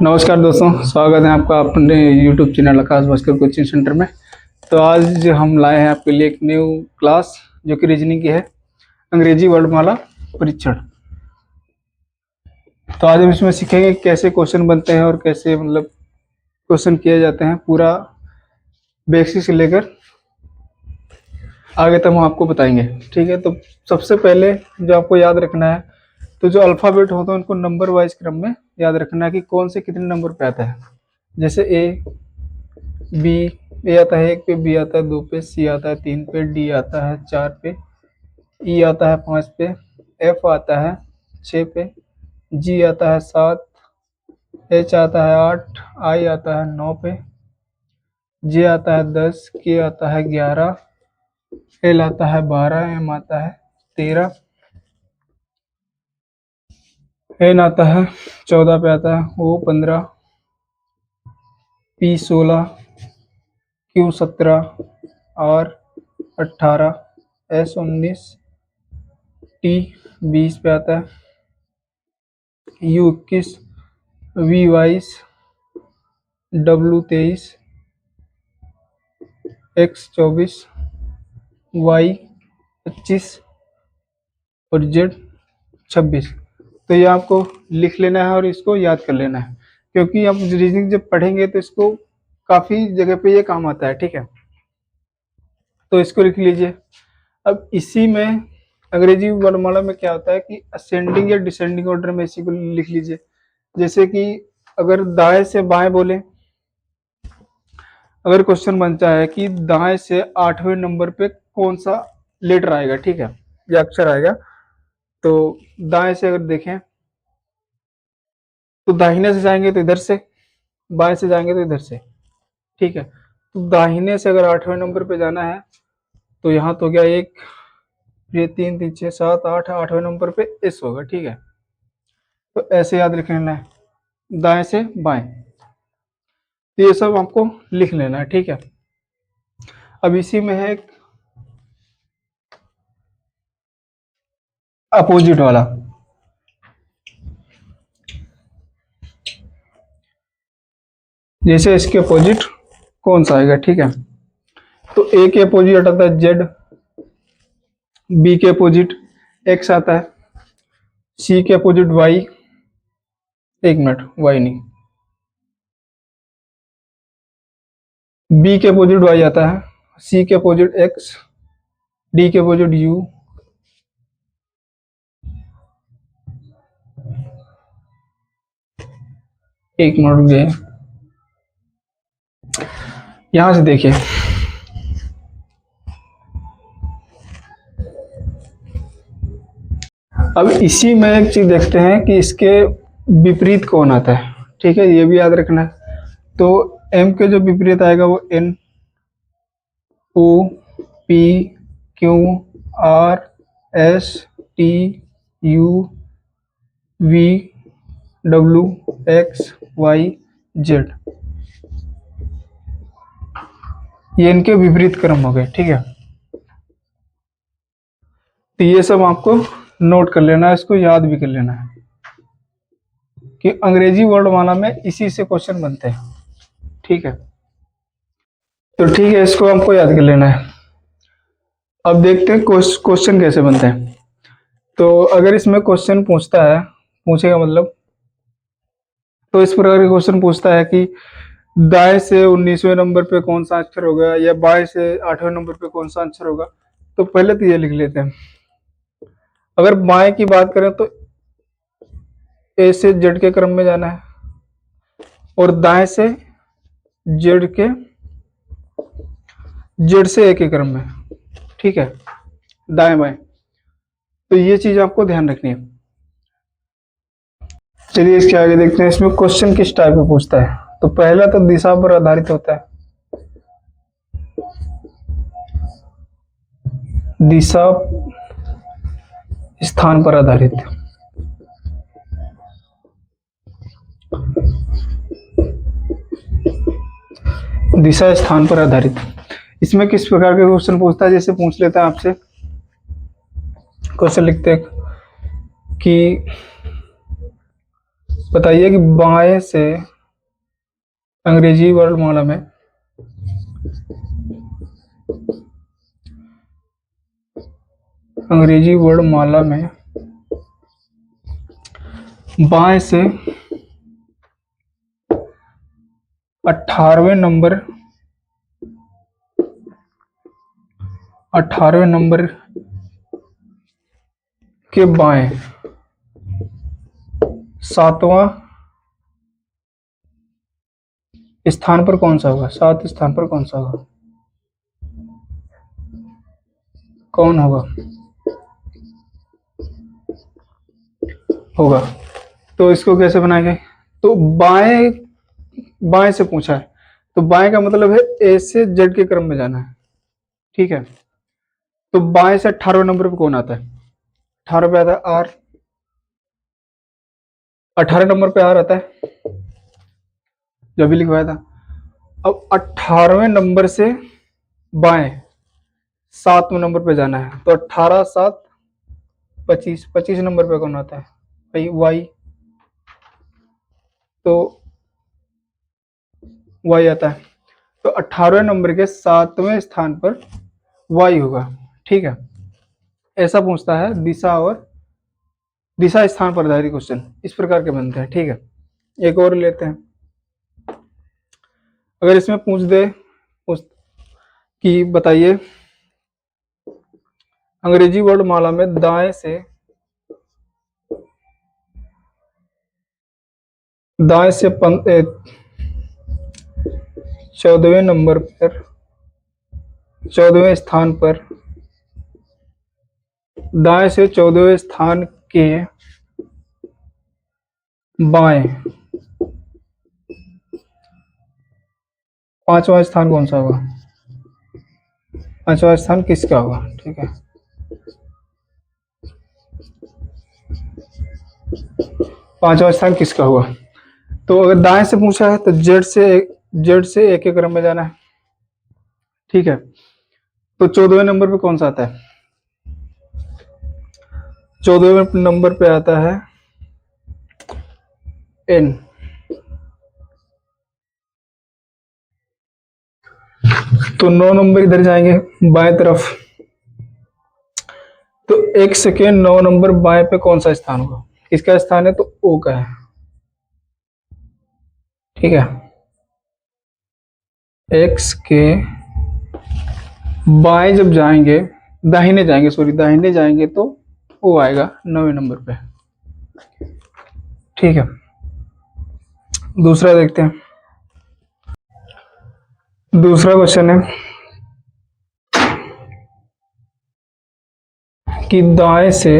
नमस्कार दोस्तों, स्वागत है आपका अपने YouTube चैनल आकाश भास्कर कोचिंग सेंटर में। तो आज हम लाए हैं आपके लिए एक न्यू क्लास जो कि रीजनिंग की है, अंग्रेजी वर्णमाला परीक्षण। तो आज हम इसमें सीखेंगे कैसे क्वेश्चन बनते हैं और कैसे क्वेश्चन किए जाते हैं, पूरा बेसिक से लेकर आगे तक हम आपको बताएंगे। ठीक है, तो सबसे पहले जो आपको याद रखना है, तो जो अल्फ़ाबेट होता है उनको नंबर वाइज क्रम में याद रखना है कि कौन से कितने नंबर पे आता है। जैसे ए आता है 1 पे, बी आता है 2 पे, सी आता है 3 पे, डी आता है 4 पे, ई आता है 5 पे, एफ आता है 6 पे, जी आता है 7, एच आता है 8, आई आता है 9 पे, जे आता है 10, के आता है 11, एल आता है 12, एम आता है 13, एन आता है 14 पे आता है, O 15, P 16, Q 17, R 18, S 19, T 20 पे आता है, U 21, V 22, W 23, X 24, Y 25 और जेड 26। तो ये आपको लिख लेना है और इसको याद कर लेना है, क्योंकि आप रीजनिंग जब पढ़ेंगे तो इसको काफ़ी जगह पे ये काम आता है। ठीक है, तो इसको लिख लीजिए। अब इसी में अंग्रेजी वर्णमाला में क्या होता है कि असेंडिंग या डिसेंडिंग ऑर्डर में इसी को लिख लीजिए। जैसे कि अगर दाएं से बाएं बोले, अगर क्वेश्चन बनता है कि दाएं से 8वें नंबर पे कौन सा लेटर आएगा, ठीक है, या अक्षर आएगा, तो दाएं से अगर देखें तो दाहिने से जाएंगे तो इधर से, बाएं से जाएंगे तो इधर से। ठीक है, तो दाहिने से अगर 8वें नंबर पे जाना है तो यहाँ तो हो गया 1, ये 3 3 6 7 8, 8वें नंबर पे एस होगा। ठीक है, तो ऐसे याद रख लेना है, दाएं से बाएं। तो ये सब आपको लिख लेना है। ठीक है, अब इसी में है एक अपोजिट वाला। जैसे इसके अपोजिट कौन सा आएगा, ठीक है, तो ए के अपोजिट आता है जेड, बी के अपोजिट एक्स आता है, सी के अपोजिट वाई, एक मिनट, वाई नहीं, बी के अपोजिट वाई आता है, सी के अपोजिट एक्स, डी के अपोजिट यू, एक मिनट रुक जाइए, यहां से देखिए, अब इसी में एक चीज देखते हैं कि इसके विपरीत कौन आता है। ठीक है, ये भी याद रखना है। तो एम के जो विपरीत आएगा वो N, O, P, Q, R, S, T, U, V, W, X, Y, Z, ये इनके विपरीत क्रम हो गए। ठीक है, तो ये सब आपको नोट कर लेना है, इसको याद भी कर लेना है कि अंग्रेजी वर्णमाला में इसी से क्वेश्चन बनते हैं। ठीक है, तो ठीक है, इसको हमको याद कर लेना है। अब देखते हैं क्वेश्चन कैसे बनते हैं। तो अगर इसमें क्वेश्चन पूछता है, पूछेगा मतलब, तो इस प्रकार के क्वेश्चन पूछता है कि दाएं से 19वें नंबर पे कौन सा अक्षर होगा या बाएं से 8वें नंबर पे कौन सा अक्षर होगा। तो पहले तो ये लिख लेते हैं। अगर बाएं की बात करें तो ए से जेड के क्रम में जाना है, और दाएं से जेड से ए के क्रम में। ठीक है, दाएं बाएं, तो ये चीज आपको ध्यान रखनी है। चलिए इसके आगे देखते हैं इसमें क्वेश्चन किस टाइप में पूछता है। तो पहला तो दिशा पर आधारित होता है, दिशा स्थान पर आधारित। दिशा स्थान पर आधारित, इसमें किस प्रकार के क्वेश्चन पूछता है। जैसे पूछ लेता है आपसे, क्वेश्चन लिखते हैं कि बताइए कि बाएं से अंग्रेजी वर्णमाला में बाएं से 18वें नंबर के बाएं 7वां स्थान पर कौन सा होगा? 7 स्थान पर कौन सा होगा? कौन होगा? तो इसको कैसे बनाएंगे? तो बाएं बाएं से पूछा है, तो बाएं का मतलब है ए से जेड के क्रम में जाना है, ठीक है। तो बाएं से 18वें नंबर पे कौन आता है? 18 पे आता है आर। 18 नंबर पे आर आता है, जो भी लिखवाया था। अब 18वें नंबर से बाएं 7वें नंबर पे जाना है, तो 18 7 25। 25 नंबर पे कौन आता है भाई? वाई। तो वाई आता है, तो 18वें नंबर के 7वें स्थान पर वाई होगा, ठीक है। ऐसा पूछता है दिशा स्थान पर आधारित क्वेश्चन, इस प्रकार के बनते हैं, ठीक है। एक और लेते हैं। अगर इसमें पूछ कि बताइए अंग्रेजी वर्णमाला में दाएं से 14वें नंबर पर 14वें स्थान पर दाएं से 14वें स्थान के बाएं 5वां स्थान कौन सा होगा? 5वां स्थान किसका होगा? ठीक है, 5वां स्थान किसका होगा? तो अगर दाएं से पूछा है तो जेड से एक के क्रम में जाना है, ठीक है। तो 14वें नंबर पे कौन सा आता है? 14वें नंबर पे आता है एन। तो 9 नंबर इधर जाएंगे बाएं तरफ, तो एक सेकेंड 9 नंबर बाएं पे कौन सा स्थान होगा? किसका स्थान है? तो ओ का है, ठीक है। एक्स के बाएं जब जाएंगे, दाहिने जाएंगे तो ओ आएगा 9वें नंबर पे, ठीक है। दूसरा देखते हैं। दूसरा क्वेश्चन है कि दाएं से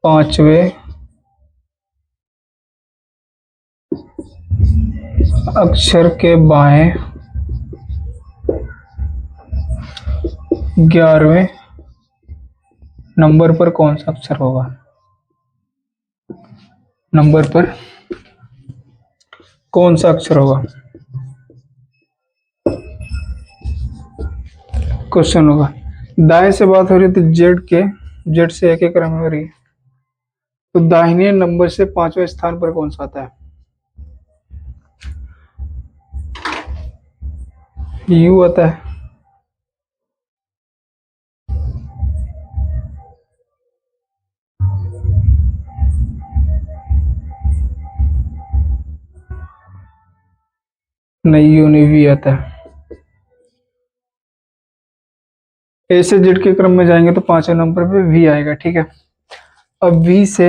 5वें अक्षर के बाएं 11वें नंबर पर कौन सा अक्षर होगा? नंबर पर कौन सा अक्षर होगा? क्वेश्चन होगा। दाएं से बात हो रही है तो जेड से एक क्रम में हो रही है, तो दाहिने नंबर से 5वें स्थान पर कौन सा आता है? यू आता है, नहीं यू नहीं वी आता है। ए से जेड के क्रम में जाएंगे तो 5वें नंबर पे वी आएगा, ठीक है। अब वी से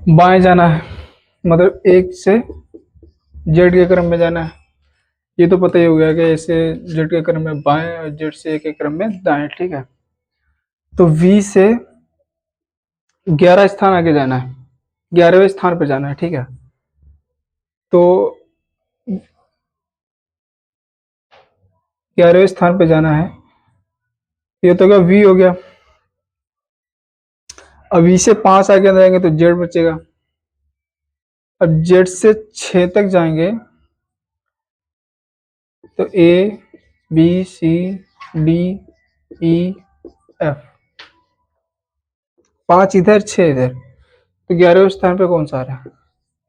बाएं जाना है, मतलब एक से जेड के क्रम में जाना है। ये तो पता ही हो गया कि ए से जेड के क्रम में बाएं और जेड से ए के क्रम में दाएं, ठीक है। तो वी से 11 स्थान आगे जाना है, 11वें स्थान पे जाना है, ठीक है। तो 11वें स्थान पे जाना है, ये तो क्या वी हो गया। अब वी से 5 आगे जाएंगे तो जेड बचेगा। अब जेड से 6 तक जाएंगे तो A B C D E F, 5 इधर 6 इधर, तो 11वें स्थान पे कौन सा आ रहा है?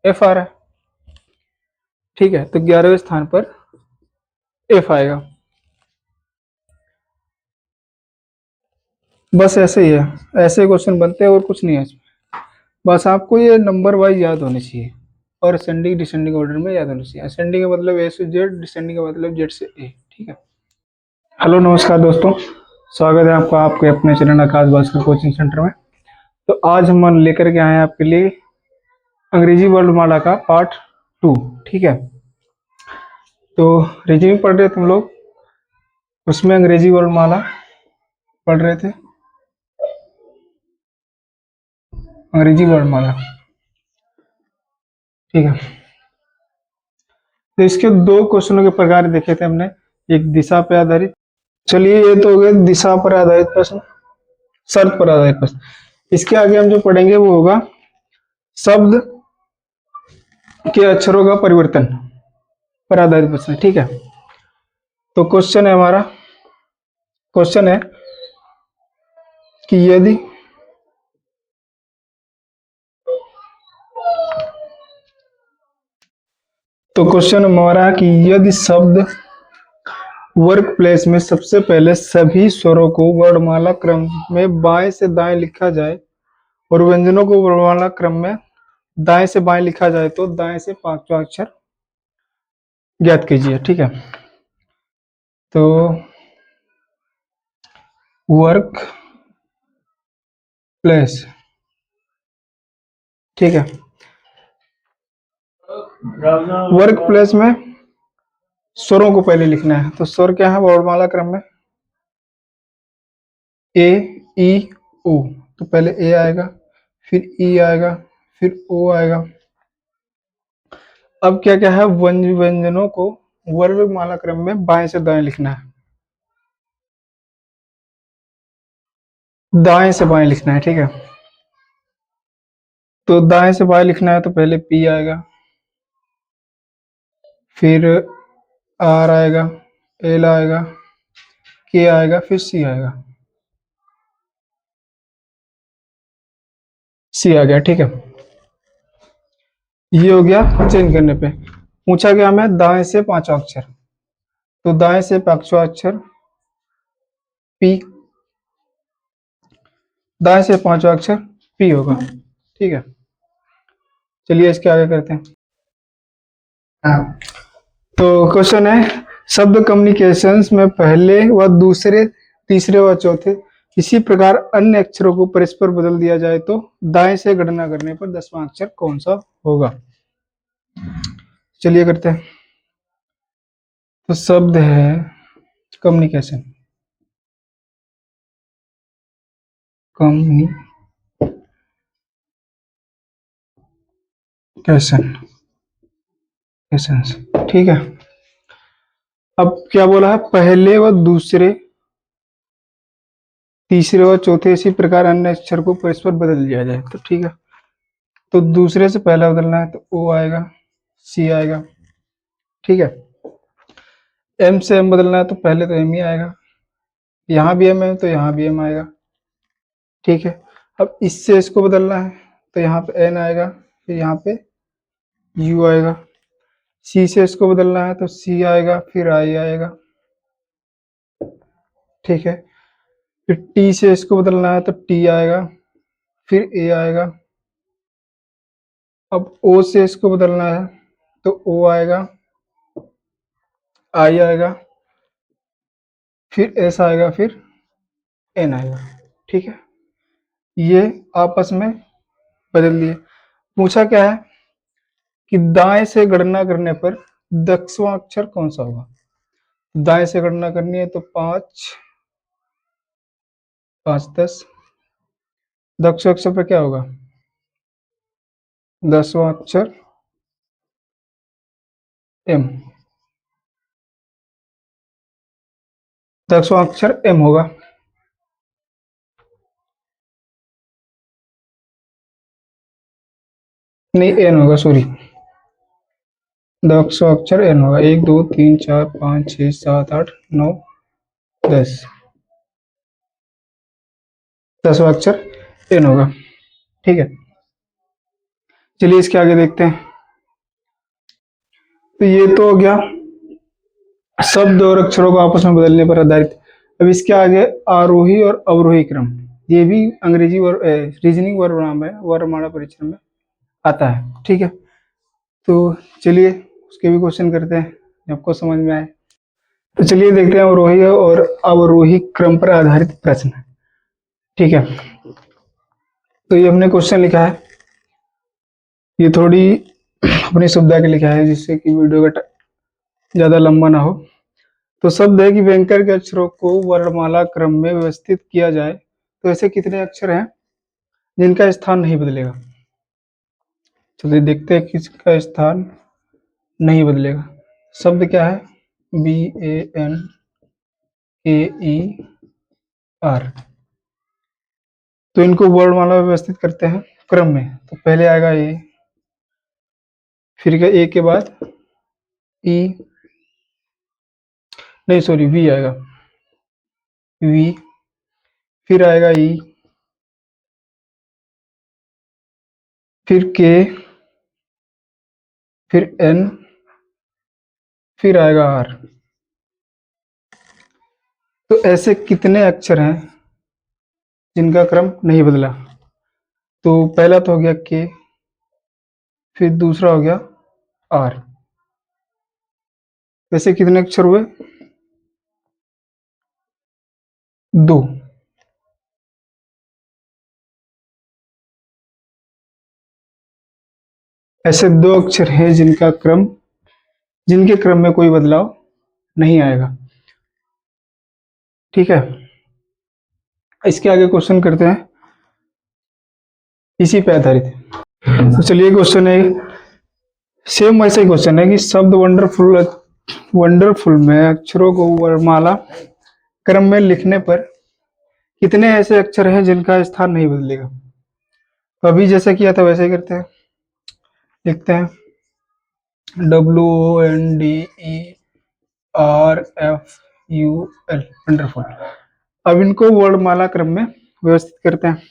एफ आ रहा है। ठीक है, तो 11वें स्थान पर एफ आएगा। बस ऐसे ही है, ऐसे क्वेश्चन बनते हैं और कुछ नहीं है इसमें। बस आपको ये नंबर वाइज याद होने चाहिए और असेंडिंग डिसेंडिंग ऑर्डर में याद होने चाहिए। असेंडिंग का मतलब ए से जेड, डिसेंडिंग का मतलब जेड से ए। ठीक है। हेलो नमस्कार दोस्तों, स्वागत है आपका आपके अपने चैनल आकाश भास्कर कोचिंग सेंटर में। तो आज हम लेकर के आए हैं आपके लिए अंग्रेजी वर्णमाला का पार्ट 2। ठीक है, तो रिज्यूम पढ़ रहे थे हम लोग, उसमें अंग्रेजी वर्णमाला पढ़ रहे थे, अंग्रेजी वर्णमाला। ठीक है, तो इसके दो क्वेश्चनों के प्रकार देखे थे हमने, एक दिशा पे आधारित। चलिए, ये तो हो गए दिशा पर आधारित प्रश्न, शर्त पर आधारित प्रश्न। इसके आगे हम जो पढ़ेंगे वो होगा शब्द के अक्षरों का परिवर्तन पर आधारित प्रश्न। ठीक है, तो क्वेश्चन है हमारा, क्वेश्चन है कि यदि क्वेश्चन हमारा है कि यदि शब्द वर्क प्लेस में सबसे पहले सभी स्वरों को वर्णमाला क्रम में बाएं से दाएं लिखा जाए और व्यंजनों को वर्णमाला क्रम में दाएं से बाएं लिखा जाए तो दाएं से पांचवा अक्षर ज्ञात कीजिए। ठीक है, तो वर्क प्लेस, ठीक है, वर्क प्लेस में स्वरों को पहले लिखना है। तो स्वर क्या है वर्णमाला क्रम में? ए, ई, ओ। तो पहले ए आएगा, फिर ई आएगा, फिर ओ आएगा। अब क्या क्या है, व्यंजनों को वर्णमाला क्रम में बाएं से दाएं लिखना है, दाएं से बाएं लिखना है। ठीक है, तो दाएं से बाएं लिखना है तो पहले पी आएगा, फिर आर आएगा, एल आएगा, के आएगा, फिर सी आएगा, सी आ गया। ठीक है, ये हो गया चेंज करने पे। पूछा गया हमें दाएं से पांचवा अक्षर, तो दाएं से पांचवा अक्षर पी, दाएं से पांचवा अक्षर पी होगा। ठीक है, चलिए इसके आगे करते हैं। हाँ, तो क्वेश्चन है शब्द कम्युनिकेशंस में पहले व दूसरे, तीसरे व चौथे इसी प्रकार अन्य अक्षरों को परस्पर बदल दिया जाए तो दाएं से गणना करने पर 10वां अक्षर कौन सा होगा? चलिए करते हैं। तो शब्द है कम्युनिकेशन, कम्युनिकेशन, ठीक है। अब क्या बोला है, पहले व दूसरे, तीसरे व चौथे इसी प्रकार अन्य अक्षर को परस्पर बदल दिया जाए तो ठीक है। तो दूसरे से पहला बदलना है तो ओ आएगा, सी आएगा। ठीक है, एम से एम बदलना है तो पहले तो एम ही आएगा, यहाँ भी एम है तो यहाँ भी एम आएगा। ठीक है, अब इससे इसको बदलना है तो यहाँ पे एन आएगा, फिर यहाँ पे यू आएगा। सी से इसको बदलना है तो सी आएगा, फिर आई आएगा। ठीक है, फिर टी से इसको बदलना है तो टी आएगा, फिर ए आएगा। अब ओ से इसको बदलना है तो ओ आएगा, आई आएगा, फिर एस आएगा, फिर एन आएगा। ठीक है, ये आपस में बदल दिए। पूछा क्या है कि दाएं से गणना करने पर 10वां अक्षर कौन सा होगा? दाएं से गणना करनी है तो 5 5 10, 10वें अक्षर पर क्या होगा? 10वां अक्षर एम, 10वां अक्षर एम होगा। नहीं, एन होगा, सॉरी, 10वां अक्षर एन होगा। 1 2 3 4 5 6 7 8 9 10, 10वां अक्षर एन होगा। ठीक है, चलिए इसके आगे देखते हैं। तो ये तो हो गया शब्द और अक्षरों को आपस में बदलने पर आधारित। अब इसके आगे आरोही और अवरोही क्रम, ये भी अंग्रेजी रीजनिंग वर्णमाला परीक्षा में आता है। ठीक है, तो चलिए उसके भी क्वेश्चन करते हैं जो आपको समझ में आए। तो चलिए देखते हैं अवरोही और अवरोही क्रम पर आधारित प्रश्न। ठीक है, तो ये हमने क्वेश्चन लिखा है, ये थोड़ी अपनी सुविधा के लिखा है जिससे कि वीडियो का ज्यादा लंबा ना हो। तो शब्द है कि व्यंकर के अक्षरों को वर्णमाला क्रम में व्यवस्थित किया जाए तो ऐसे कितने अक्षर हैं जिनका स्थान नहीं बदलेगा। चलिए देखते हैं किसका स्थान नहीं बदलेगा। शब्द क्या है, BANKER। तो इनको वर्णमाला में व्यवस्थित करते हैं क्रम में। तो पहले आएगा ए, फिर क्या ए के बाद ई, नहीं सॉरी वी आएगा, वी, फिर आएगा ई, फिर के, फिर एन, फिर आएगा आर। तो ऐसे कितने अक्षर हैं जिनका क्रम नहीं बदला। तो पहला तो हो गया के, फिर दूसरा हो गया आर। वैसे कितने अक्षर हुए, दो। ऐसे दो अक्षर हैं जिनके क्रम में कोई बदलाव नहीं आएगा। ठीक है, इसके आगे क्वेश्चन करते हैं इसी पे आधारित। तो चलिए क्वेश्चन है, सेम वैसा ही क्वेश्चन है कि शब्द वंडरफुल वंडरफुल में अक्षरों को वर्णमाला क्रम में लिखने पर कितने ऐसे अक्षर हैं जिनका स्थान नहीं बदलेगा। तो अभी जैसा किया था वैसे ही करते हैं, लिखते हैं WONDERFUL वंडरफुल। अब इनको वर्णमाला क्रम में व्यवस्थित करते हैं।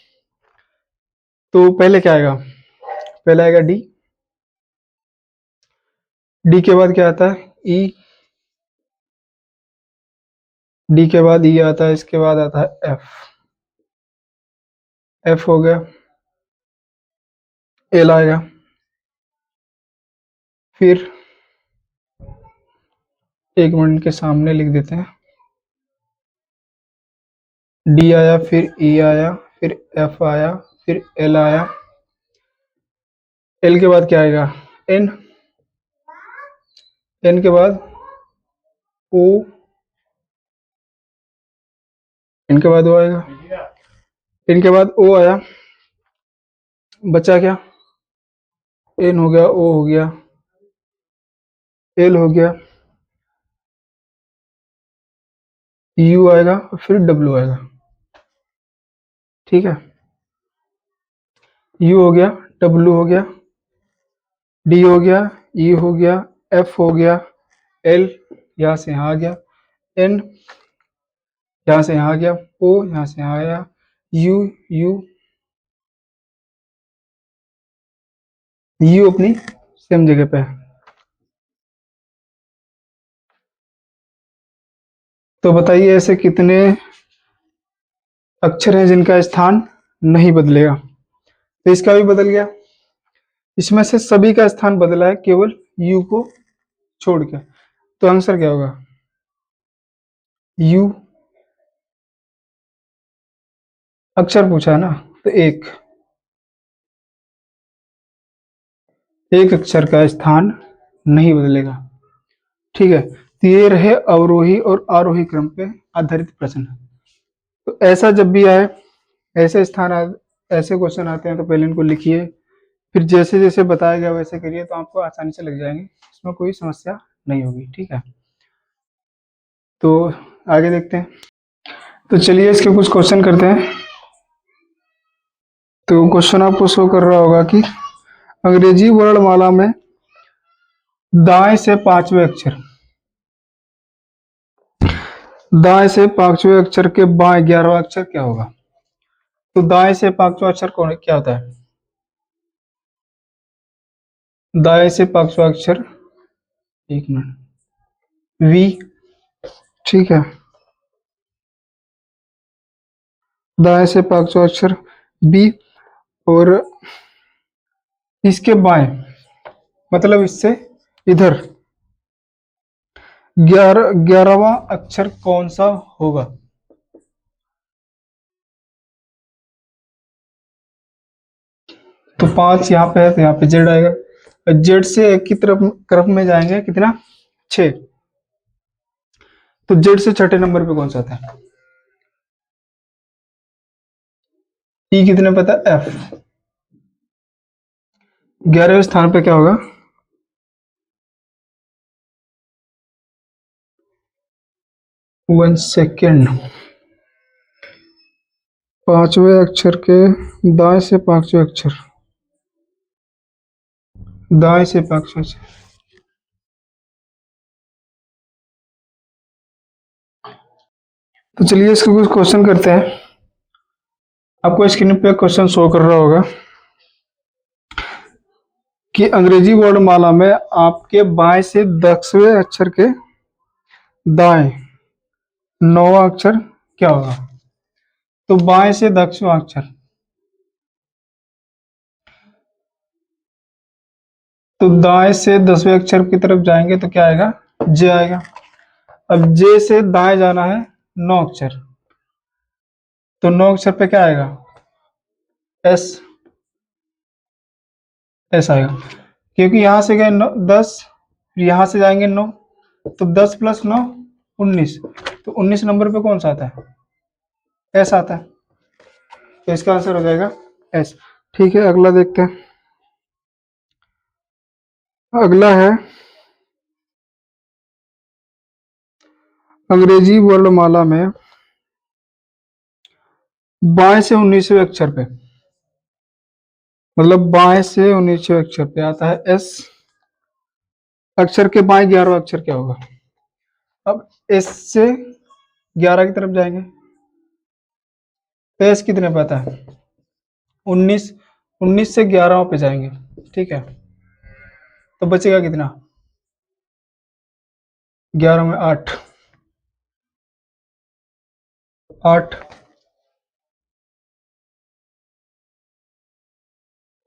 तो पहले क्या आएगा, पहले आएगा डी, डी के बाद क्या आता है ई, डी के बाद ई आता है, इसके बाद आता है एफ, एफ हो गया, एल आएगा, फिर एक मिनट के सामने लिख देते हैं, डी आया, फिर ई आया, फिर एफ आया, फिर एल आया, एल के बाद क्या आएगा एन, एन के बाद ओ, इनके बाद ओ आएगा, इनके बाद ओ आया, बचा क्या, एन हो गया, ओ हो गया, एल हो गया, यू आएगा, फिर डब्ल्यू आएगा। ठीक है, यू हो गया, डब्ल्यू हो गया, डी हो गया, ई हो गया, एफ हो गया, एल यहाँ से यहाँ आ गया, एन यहाँ से यहाँ आ गया, ओ यहाँ से यहाँ आया, यू यू यू अपनी सेम जगह पे है। तो बताइए ऐसे कितने अक्षर हैं जिनका स्थान नहीं बदलेगा। तो इसका भी बदल गया, इसमें से सभी का स्थान बदला है केवल यू को छोड़ के। तो आंसर क्या होगा, यू अक्षर पूछा है ना, तो एक अक्षर का स्थान नहीं बदलेगा। ठीक है, तो ये रहे अवरोही और आरोही क्रम पे आधारित प्रश्न। तो ऐसा जब भी आए, ऐसे ऐसे क्वेश्चन आते हैं तो पहले इनको लिखिए, फिर जैसे जैसे बताया गया वैसे करिए तो आपको आसानी से लग जाएंगे, इसमें कोई समस्या नहीं होगी। ठीक है, तो आगे देखते हैं। तो चलिए इसके कुछ क्वेश्चन करते हैं। तो क्वेश्चन आपको शो कर रहा होगा कि अंग्रेजी वर्णमाला में दाएं से पांचवें अक्षर, दाएं से पांचवें अक्षर के बाएं 11वां अक्षर क्या होगा। तो दाएं से पांचवा अक्षर कौन क्या होता है? दाएं से पांचवा अक्षर, एक मिनट, वी। ठीक है, दाएं से पांचवा अक्षर बी। और इसके बाएं, मतलब इससे इधर 11वां अक्षर कौन सा होगा? तो 5 यहाँ पे है तो यहाँ पे जेड आएगा। जेड से एक की तरफ में जाएंगे कितना? 6। तो जेड से छठे नंबर पे कौन सा आता है? ई कितने पता है? एफ। 11वें स्थान पे क्या होगा? 1 सेकेंड। पांचवें अक्षर के दाएं से पांचवें अक्षर, दाएं से पांचवें अक्षर। तो चलिए इसका कुछ क्वेश्चन करते हैं। आपको स्क्रीन पे क्वेश्चन शो कर रहा होगा कि अंग्रेजी वर्णमाला में आपके बाएं से 10वें अक्षर के दाएं 9वां अक्षर क्या होगा? तो बाएं से 10वां अक्षर, तो दाएं से 10वें अक्षर की तरफ जाएंगे तो क्या आएगा? जे आएगा। अब जे से दाएं जाना है 9 अक्षर, तो 9 अक्षर पे क्या आएगा? एस। एस आएगा, क्योंकि यहां से गए 10, फिर यहां से जाएंगे 9, तो 10 + 9 19। तो 19 नंबर पे कौन सा आता है? एस आता है। तो इसका आंसर हो जाएगा एस। ठीक है, अगला देखते हैं। अगला है अंग्रेजी वर्णमाला में बाएं से 19वें अक्षर पे, मतलब बाएं से 19वें अक्षर पे आता है एस। अक्षर के बाएं 11वां अक्षर क्या होगा? अब एस से 11 की तरफ जाएंगे तो एस कितने पे आता है? 19। 19 से 11 पे जाएंगे, ठीक है, तो बचेगा कितना? 11 में 8। 8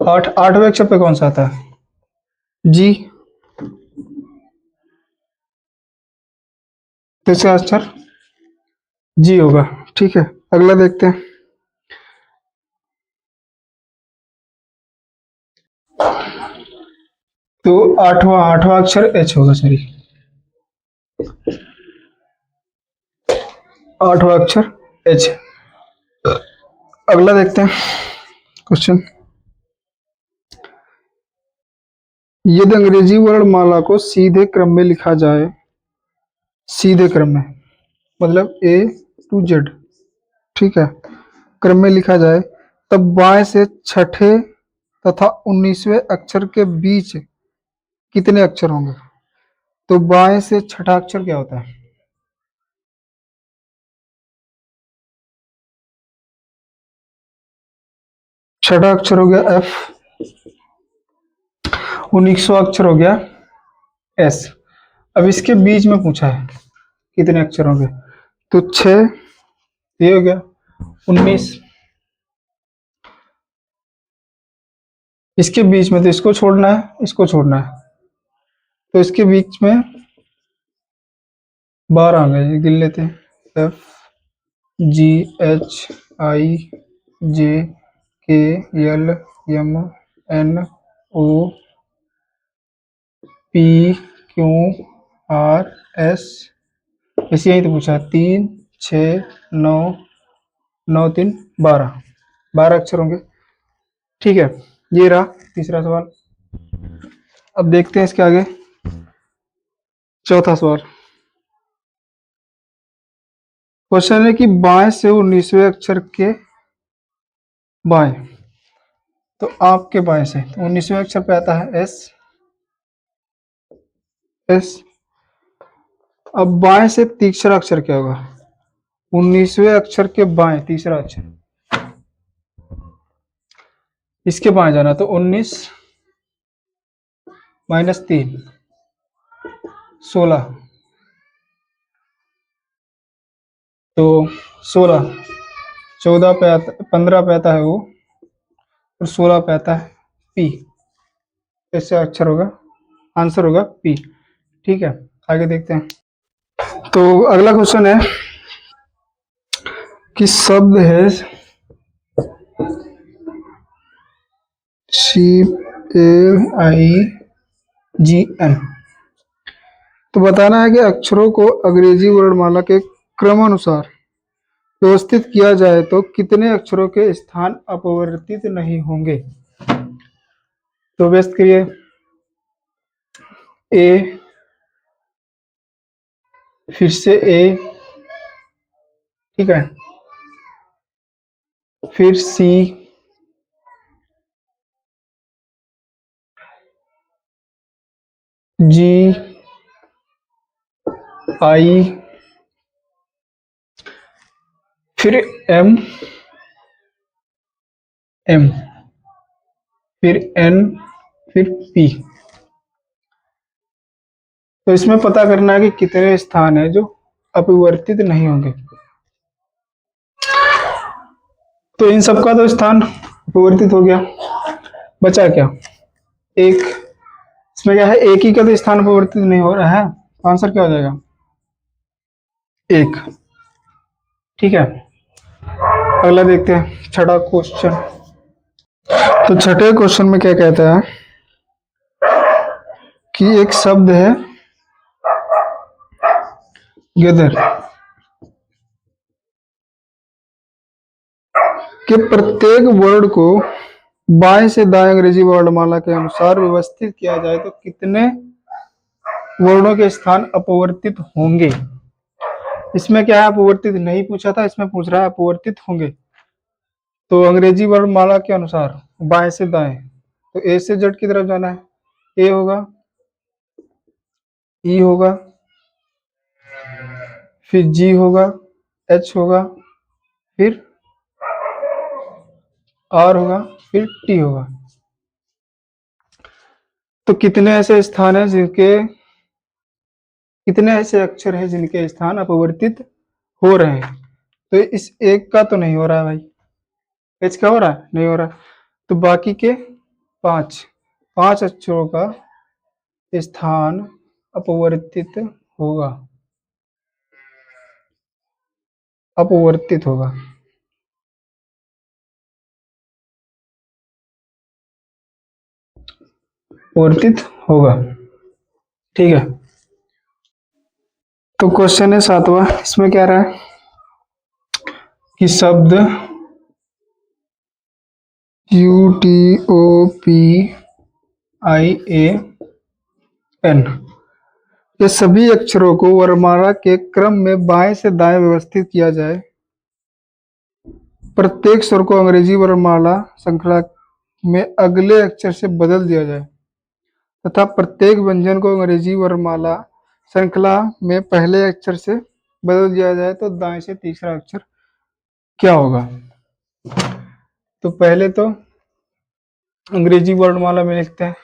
8 8वें अक्षर पे कौन सा आता है? जी। तो इसका आंसर जी होगा। ठीक है, अगला देखते हैं। तो आठवां आठवां अक्षर एच होगा, सॉरी, आठवां अक्षर एच। अगला देखते हैं क्वेश्चन। यदि अंग्रेजी वर्णमाला को सीधे क्रम में लिखा जाए, सीधे क्रम में मतलब ए टू जेड, ठीक है, क्रम में लिखा जाए, तब बाएं से छठे तथा 19वें अक्षर के बीच कितने अक्षर होंगे? तो बाएं से छठा अक्षर क्या होता है? छठा अक्षर हो गया एफ, 19वां अक्षर हो गया एस। अब इसके बीच में पूछा है कितने अक्षर होंगे, तो 6, ये हो गया 19। इसके बीच में तो इसको छोड़ना है, इसको छोड़ना है, तो इसके बीच में 12 आ गए, गिन लेते हैं। F G H I J K L M N O P Q R S, इसी यही तो पूछा है। 3 6 9, 9 3 12, 12 अक्षर होंगे। ठीक है, ये रहा तीसरा सवाल। अब देखते हैं इसके आगे चौथा सवाल। क्वेश्चन है कि बाएं से 19वें अक्षर के बाएं, तो आपके बाएं से तो 19वें अक्षर पे आता है एस। एस। अब बाएं से तीसरा अक्षर क्या होगा? 19वें अक्षर के बाएं तीसरा अक्षर, इसके बाएं जाना, तो 19 माइनस 3 16, तो 16 14 पे आता, 15 पे आता है वो, और 16 पे आता है पी। इससे अक्षर होगा, आंसर होगा पी। ठीक है, आगे देखते हैं। तो अगला क्वेश्चन है कि शब्द है CAIGN, तो बताना है कि अक्षरों को अंग्रेजी वर्णमाला के क्रमानुसार व्यवस्थित किया जाए तो कितने अक्षरों के स्थान अपरिवर्तित नहीं होंगे। तो व्यस्त करिए, ए, फिर से ए, ठीक है, फिर सी, जी, आई, फिर एम, एम, फिर एन, फिर पी। तो इसमें पता करना है कि कितने स्थान है जो अपरिवर्तित नहीं होंगे। तो इन सबका तो स्थान अपरिवर्तित हो गया, बचा क्या, एक। इसमें क्या है, एक ही का तो स्थान अपरिवर्तित नहीं हो रहा है, तो आंसर क्या हो जाएगा, एक। ठीक है, अगला देखते हैं, छठा क्वेश्चन। तो छठे क्वेश्चन में क्या कहता है कि एक शब्द है गेदर के प्रत्येक वर्ण को बाएं से दाएं अंग्रेजी वर्णमाला के अनुसार व्यवस्थित किया जाए तो कितने वर्णों के स्थान अपवर्तित होंगे। इसमें क्या है, अपवर्तित नहीं पूछा था, इसमें पूछ रहा है अपवर्तित होंगे। तो अंग्रेजी वर्णमाला के अनुसार बाएं से दाएं, तो ए से जेड की तरफ जाना है, ए होगा, ई होगा, फिर जी होगा, एच होगा, फिर आर होगा, फिर टी होगा। तो कितने ऐसे स्थान हैं जिनके, कितने ऐसे अक्षर हैं जिनके स्थान अपरिवर्तित हो रहे हैं। तो इस एक का तो नहीं हो रहा है भाई, एच का हो रहा है, नहीं हो रहा। तो बाकी के पांच पांच अक्षरों का स्थान अपरिवर्तित होगा, अपरिवर्तित होगा। परिवर्तित होगा, ठीक है। तो क्वेश्चन है सातवां, इसमें क्या रहा है कि शब्द UTOPIAN ये सभी अक्षरों को वर्णमाला के क्रम में बाएं से दाएं व्यवस्थित किया जाए, प्रत्येक स्वर को अंग्रेजी वर्णमाला श्रृंखला में अगले अक्षर से बदल दिया जाए तथा प्रत्येक व्यंजन को अंग्रेजी वर्णमाला श्रृंखला में पहले अक्षर से बदल दिया जाए तो दाएं से तीसरा अक्षर क्या होगा। तो पहले तो अंग्रेजी वर्णमाला में लिखते हैं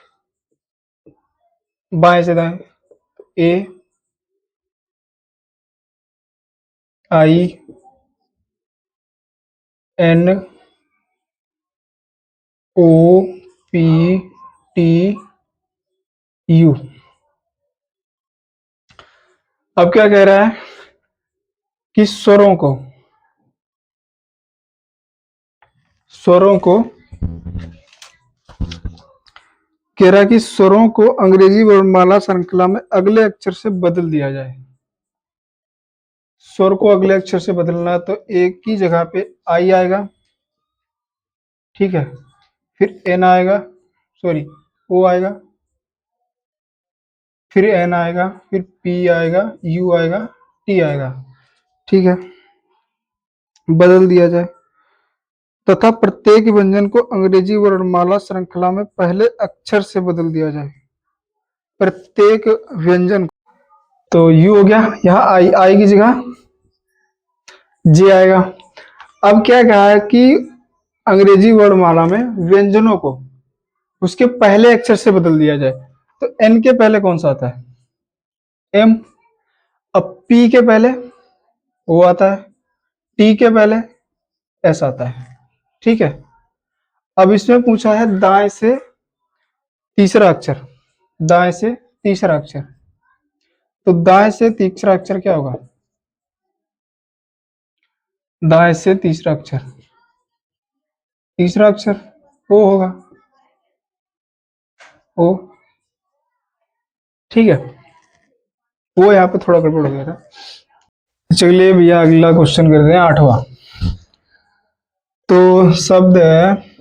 बाएं से दाएं, A, I, N, O, P, T, U. अब क्या कह रहा है कि स्वरों को कह रहा है कि स्वरों को अंग्रेजी वर्णमाला श्रृंखला में अगले अक्षर से बदल दिया जाए। स्वर को अगले अक्षर से बदलना, तो एक की जगह पे आई आएगा, ठीक है, फिर एन आएगा, सॉरी ओ आएगा, फिर एन आएगा, फिर पी आएगा, यू आएगा, टी आएगा, ठीक है, बदल दिया जाए तथा प्रत्येक व्यंजन को अंग्रेजी वर्णमाला श्रृंखला में पहले अक्षर से बदल दिया जाए, प्रत्येक व्यंजन। तो यू हो गया, यहाँ आई की जगह जे आएगा। अब क्या कहा है कि अंग्रेजी वर्णमाला में व्यंजनों को उसके पहले अक्षर से बदल दिया जाए, तो एन के पहले कौन सा आता है? एम। अब पी के पहले वो आता है, टी के पहले एस आता है। ठीक है, अब इसमें पूछा है दाएं से तीसरा अक्षर, दाएं से तीसरा अक्षर, तो दाएं से तीसरा अक्षर क्या होगा? दाएं से तीसरा अक्षर, तीसरा अक्षर ओ होगा, ओ। ठीक है, वो यहाँ पे थोड़ा गड़बड़ हो गया था। चलिए भैया अगला क्वेश्चन करते हैं, 8वां। तो शब्द है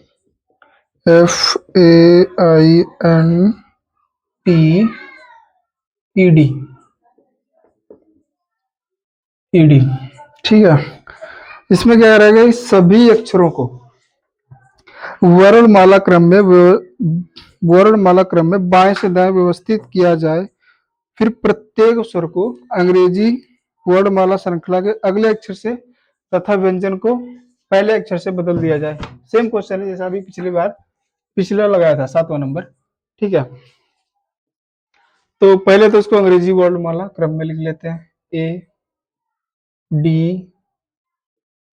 FAINTED, ईडी। ठीक है, इसमें क्या रहेगा? इस सभी अक्षरों को वर्णमाला क्रम में बाएं से दाएं व्यवस्थित किया जाए, फिर प्रत्येक स्वर को अंग्रेजी वर्णमाला श्रृंखला के अगले अक्षर से तथा व्यंजन को पहले अक्षर से बदल दिया जाए। सेम क्वेश्चन है जैसा अभी पिछला लगाया था, 7वां नंबर। ठीक है, तो पहले तो इसको अंग्रेजी वर्णमाला क्रम में लिख लेते हैं, A D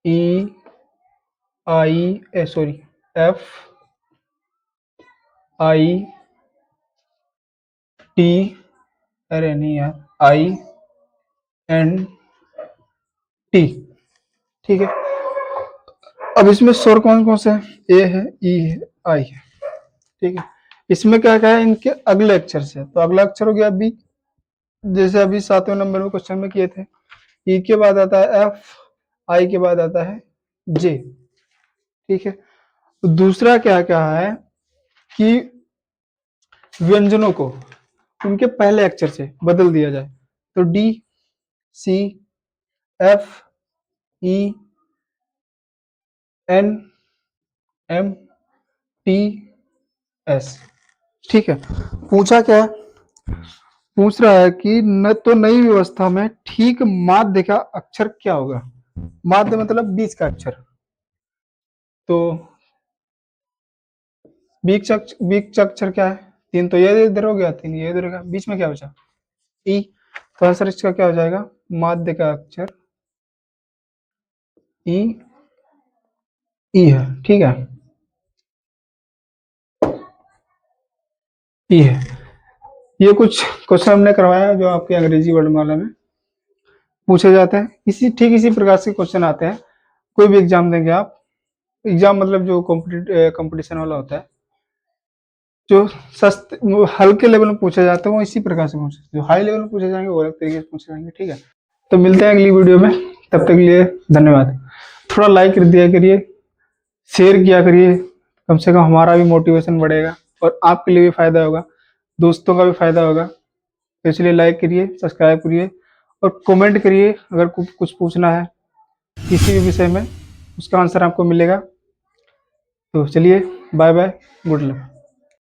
E F I T, अरे नहीं यार, INT। ठीक है, अब इसमें स्वर कौन कौन से हैं? ए है, ई है, आई है। ठीक है, इसमें क्या क्या है? इनके अगले अक्षर से, तो अगला अक्षर हो गया बी, जैसे अभी 7वें नंबर में क्वेश्चन में किए थे। ई के बाद आता है एफ, आई के बाद आता है जे। ठीक है, तो दूसरा क्या क्या है कि व्यंजनों को उनके पहले अक्षर से बदल दिया जाए, तो D C F E N M T S. ठीक है, पूछा क्या? पूछ रहा है कि न तो नई व्यवस्था में ठीक माध्य का अक्षर क्या होगा? माध्य मतलब बीच का अक्षर, तो बीच अक्षर क्या है? 3 तो ये इधर हो गया, 3 ये इधर हो गया, बीच में क्या बचा? ई। तो आंसर इसका क्या हो जाएगा? माध्य का अक्षर ई, ई है। ठीक है, ई है। ये कुछ क्वेश्चन हमने करवाया जो आपके अंग्रेजी वर्णमाला में पूछे जाते हैं। इसी प्रकार से क्वेश्चन आते हैं, कोई भी एग्जाम देंगे आप, एग्जाम मतलब जो कंपटीशन वाला होता है, जो सस्ते हल्के लेवल में पूछे जाते हैं वो इसी प्रकार से पूछे, जो हाई लेवल में पूछे जाएंगे वो अलग तरीके से पूछे जाएंगे। ठीक है, तो मिलते हैं अगली वीडियो में, तब तक के लिए धन्यवाद। थोड़ा लाइक कर दिया करिए, शेयर किया करिए, कम से कम हमारा भी मोटिवेशन बढ़ेगा और आपके लिए भी फायदा होगा, दोस्तों का भी फायदा होगा। तो इसलिए लाइक करिए, सब्सक्राइब करिए और कमेंट करिए। अगर कुछ पूछना है किसी भी विषय में, उसका आंसर आपको मिलेगा। तो चलिए, बाय बाय, गुड लक।